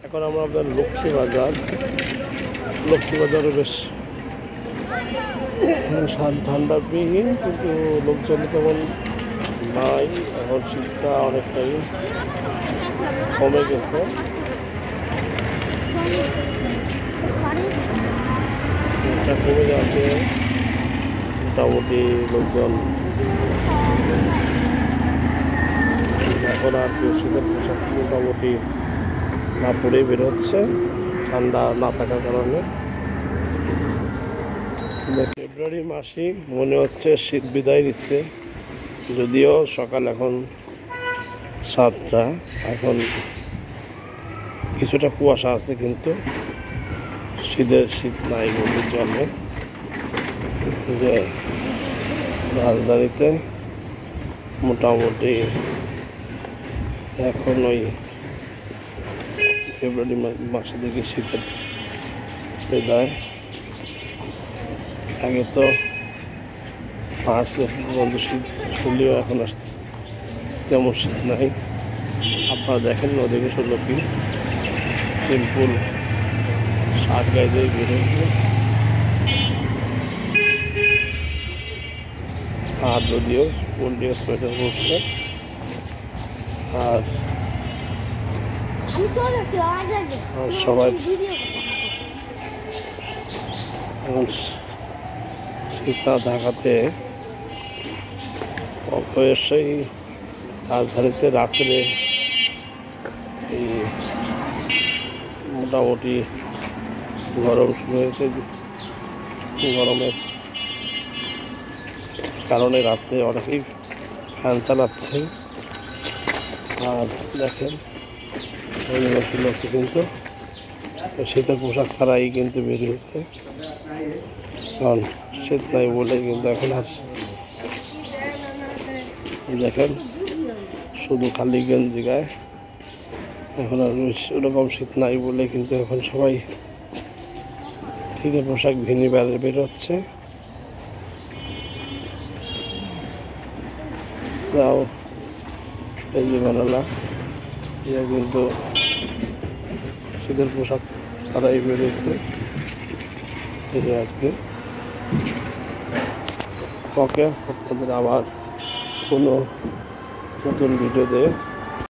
এখন আমরা আপনার লক্ষ্মীবাজারে বেশ ঠান্ডা বিহীন, কিন্তু লোকজন তেমন নাই। এখন শীতটা অনেকটাই কমে গেছে। শীতটা কমে যাচ্ছে, মোটামুটি লোকজন এখন আর কেউ শীতের পোশাক মোটামুটি না পরেই বেরোচ্ছে, ঠান্ডা না থাকার কারণে। ফেব্রুয়ারি মাসে মনে হচ্ছে শীত বিদায় নিচ্ছে, যদিও সকাল এখন 7টা, এখন কিছুটা কুয়াশা আছে, কিন্তু শীত নাই বলতে চলে। যে রাজধানীতে মোটামুটি এখন ওই ফেব্রুয়ারি মাসে থেকে শীতের বিদায়। আগে তো মার্চ পর্যন্ত শীত হলেও এখন আর তেমন শীত নাই। আপনারা দেখেন নদীকে শুধু কি সিম্পল শার্ট গায়ে দিয়ে বেরোচ্ছে, আর যদিও ফুল দিয়ে সোয়েটার পরছে। আর সবাই এখন শীতটা ঢাকাতে অবশ্যই রাজধানীতে রাত্রে এই মোটামুটি গরম শুরু হয়েছে। গরমের কারণে রাত্রে অনেকেই ফ্যান চালাচ্ছে। আর দেখেন অধিবাসী লোক কিন্তু শীতের পোশাক ছাড়াই কিন্তু বেরিয়েছে, কারণ শীত নাই বলে। কিন্তু এখন আর দেখেন শুধু খালি গেঞ্জি গায়ে, এখন আর ওরকম শীত নাই বলে কিন্তু এখন সবাই শীতের পোশাক ভিনি বেরোচ্ছে। তাও এই যে বানালা এটা কিন্তু শীতের পোশাক ছাড়াই বেরিয়েছে। এই আর কি, ওকে, আপনাদের আবার কোনো নতুন ভিডিও দিয়ে